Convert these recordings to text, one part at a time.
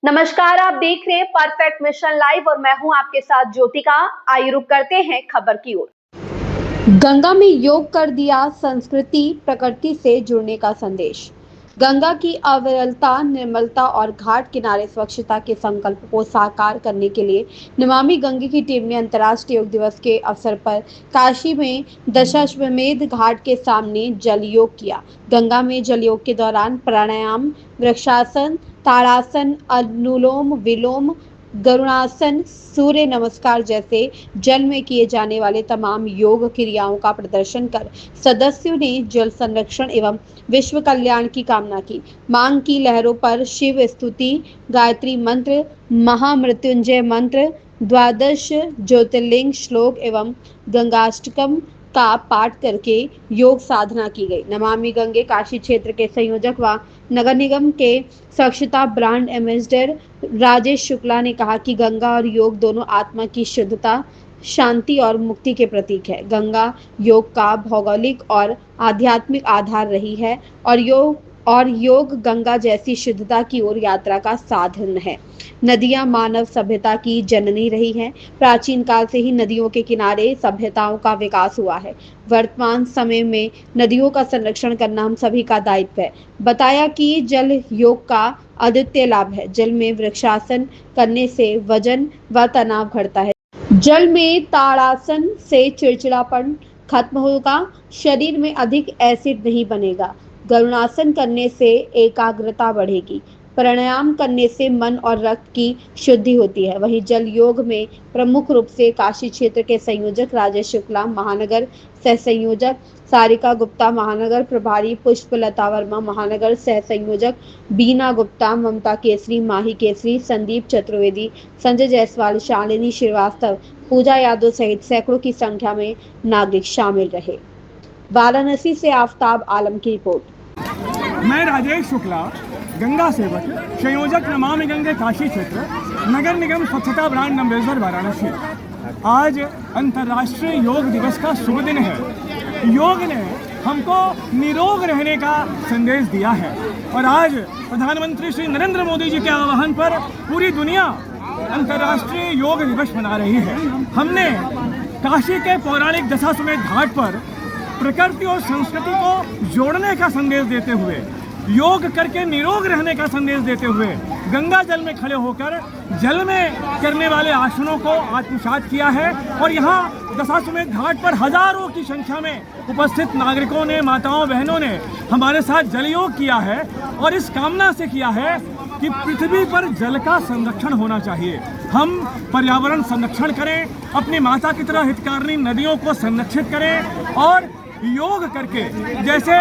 नमस्कार, आप देख रहे हैं परफेक्ट मिशन लाइव और मैं हूं आपके साथ ज्योतिका। आइए रुक करते हैं खबर की ओर। गंगा में योग कर दिया संस्कृति प्रकृति से जुड़ने का संदेश। गंगा की अविरलता, निर्मलता और घाट किनारे स्वच्छता के संकल्प को साकार करने के लिए नमामि गंगे की टीम ने अंतर्राष्ट्रीय योग दिवस के अवसर पर काशी में दशाश्वमेध घाट के सामने जल योग किया। गंगा में जल योग के दौरान प्राणायाम, वृक्षासन, ताड़ासन, अनुलोम विलोम, गरुड़ासन, सूर्य नमस्कार जैसे जल में किए जाने वाले तमाम योग क्रियाओं का प्रदर्शन कर सदस्यों ने जल संरक्षण एवं विश्व कल्याण की कामना की। मांग की लहरों पर शिव स्तुति, गायत्री मंत्र, महामृत्युंजय मंत्र, द्वादश ज्योतिर्लिंग श्लोक एवं गंगाष्टकम का पाठ करके योग साधना की गई। नमामि गंगे काशी क्षेत्र के संयोजक व नगर निगम के स्वच्छता ब्रांड एम्बेसडर राजेश शुक्ला ने कहा कि गंगा और योग दोनों आत्मा की शुद्धता, शांति और मुक्ति के प्रतीक है। गंगा योग का भौगोलिक और आध्यात्मिक आधार रही है और योग गंगा जैसी शुद्धता की ओर यात्रा का साधन है। नदियां मानव सभ्यता की जननी रही हैं। प्राचीन काल से ही नदियों के किनारे सभ्यताओं का विकास हुआ है। वर्तमान समय में नदियों का संरक्षण करना हम सभी का दायित्व है। बताया कि जल योग का अद्वितीय लाभ है। जल में वृक्षासन करने से वजन व तनाव घटता है। जल में ताड़ासन से चिड़चिड़ापन खत्म होगा, शरीर में अधिक एसिड नहीं बनेगा। गरुड़ासन करने से एकाग्रता बढ़ेगी। प्राणायाम करने से मन और रक्त की शुद्धि होती है। वहीं जल योग में प्रमुख रूप से काशी क्षेत्र के संयोजक राजेश शुक्ला, महानगर सह संयोजक सारिका गुप्ता, महानगर प्रभारी पुष्पलता वर्मा, महानगर सह संयोजक बीना गुप्ता, ममता केसरी, माही केसरी, संदीप चतुर्वेदी, संजय जायसवाल, शालिनी श्रीवास्तव, पूजा यादव सहित सैकड़ों की संख्या में नागरिक शामिल रहे। वाराणसी से आफ्ताब आलम की रिपोर्ट। मैं राजेश शुक्ला, गंगा सेवक, संयोजक नमामि गंगे काशी क्षेत्र, नगर निगम स्वच्छता ब्रांड एम्बेसडर वाराणसी। आज अंतर्राष्ट्रीय योग दिवस का शुभ दिन है। योग ने हमको निरोग रहने का संदेश दिया है और आज प्रधानमंत्री श्री नरेंद्र मोदी जी के आह्वान पर पूरी दुनिया अंतर्राष्ट्रीय योग दिवस मना रही है। हमने काशी के पौराणिक दशाश्वमेध घाट पर प्रकृति और संस्कृति को जोड़ने का संदेश देते हुए, योग करके निरोग रहने का संदेश देते हुए गंगा जल में खड़े होकर जल में करने वाले आसनों को आत्मसात किया है। और यहाँ दशाश्वमेध घाट पर हजारों की संख्या में उपस्थित नागरिकों ने, माताओं बहनों ने हमारे साथ जल योग किया है और इस कामना से किया है कि पृथ्वी पर जल का संरक्षण होना चाहिए। हम पर्यावरण संरक्षण करें, अपनी माता की तरह हितकारिणी नदियों को संरक्षित करें और योग करके, जैसे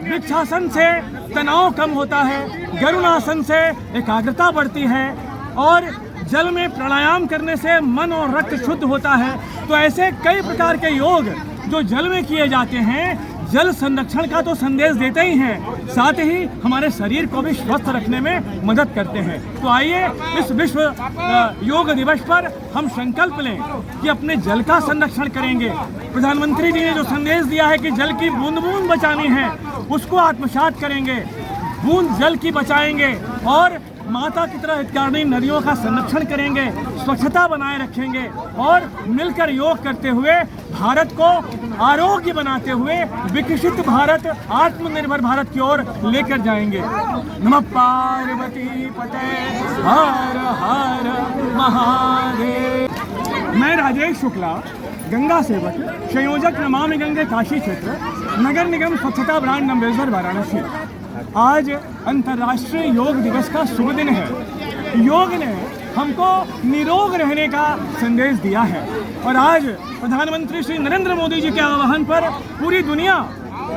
वृक्षासन से तनाव कम होता है, गरुड़ासन से एकाग्रता बढ़ती है और जल में प्राणायाम करने से मन और रक्त शुद्ध होता है, तो ऐसे कई प्रकार के योग जो जल में किए जाते हैं जल संरक्षण का तो संदेश देते ही हैं, साथ ही हमारे शरीर को भी स्वस्थ रखने में मदद करते हैं। तो आइए इस विश्व योग दिवस पर हम संकल्प लें कि अपने जल का संरक्षण करेंगे। प्रधानमंत्री जी ने जो संदेश दिया है कि जल की बूंद बूंद बचानी है, उसको आत्मसात करेंगे, बूंद जल की बचाएंगे और माता की तरह हितकारिणी नदियों का संरक्षण करेंगे, स्वच्छता बनाए रखेंगे और मिलकर योग करते हुए भारत को आरोग्य बनाते हुए विकसित भारत, आत्मनिर्भर भारत की ओर लेकर जाएंगे। नमः पार्वती पते हर हर महादेव। मैं राजेश शुक्ला, गंगा सेवक, संयोजक नमामि गंगे काशी क्षेत्र, नगर निगम स्वच्छता ब्रांड एम्बेसडर वाराणसी। आज अंतर्राष्ट्रीय योग दिवस का शुभ दिन है। योग ने हमको निरोग रहने का संदेश दिया है और आज प्रधानमंत्री श्री नरेंद्र मोदी जी के आह्वान पर पूरी दुनिया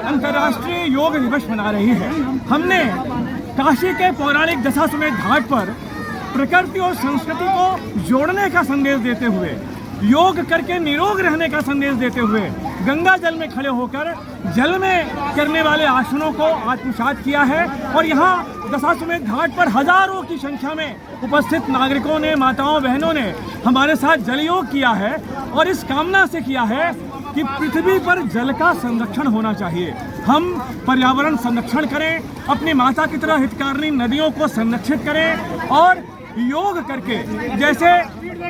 अंतर्राष्ट्रीय योग दिवस मना रही है। हमने काशी के पौराणिक दशाश्वमेध घाट पर प्रकृति और संस्कृति को जोड़ने का संदेश देते हुए, योग करके निरोग रहने का संदेश देते हुए गंगा जल में खड़े होकर जल में करने वाले आसनों को आत्मसात किया है और यहाँ दशाश्वमेध घाट पर हजारों की संख्या में उपस्थित नागरिकों ने, माताओं बहनों ने हमारे साथ जल योग किया है और इस कामना से किया है कि पृथ्वी पर जल का संरक्षण होना चाहिए। हम पर्यावरण संरक्षण करें, अपनी माता की तरह हितकारिणी नदियों को संरक्षित करें और योग करके, जैसे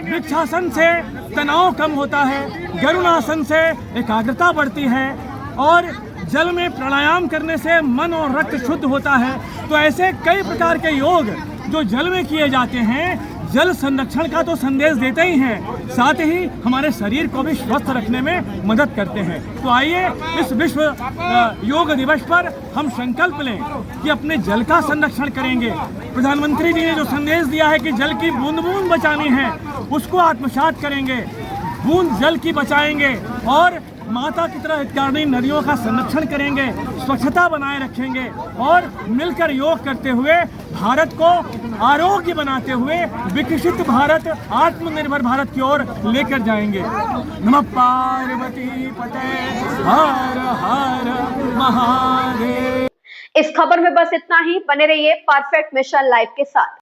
वृक्षासन से तनाव कम होता है, गरुणासन से एकाग्रता बढ़ती है और जल में प्राणायाम करने से मन और रक्त शुद्ध होता है, तो ऐसे कई प्रकार के योग जो जल में किए जाते हैं जल संरक्षण का तो संदेश देते ही हैं, साथ ही हमारे शरीर को भी स्वस्थ रखने में मदद करते हैं। तो आइए इस विश्व योग दिवस पर हम संकल्प लें कि अपने जल का संरक्षण करेंगे। प्रधानमंत्री जी ने जो संदेश दिया है कि जल की बूंद बूंद बचानी है, उसको आत्मसात करेंगे, बूंद जल की बचाएंगे और माता की तरह हितकारिणी नदियों का संरक्षण करेंगे, स्वच्छता बनाए रखेंगे और मिलकर योग करते हुए भारत को आरोग्य बनाते हुए विकसित भारत, आत्मनिर्भर भारत की ओर लेकर जाएंगे। नमः पार्वती पते हर हर महादेव। इस खबर में बस इतना ही। बने रहिए परफेक्ट मिशन लाइव के साथ।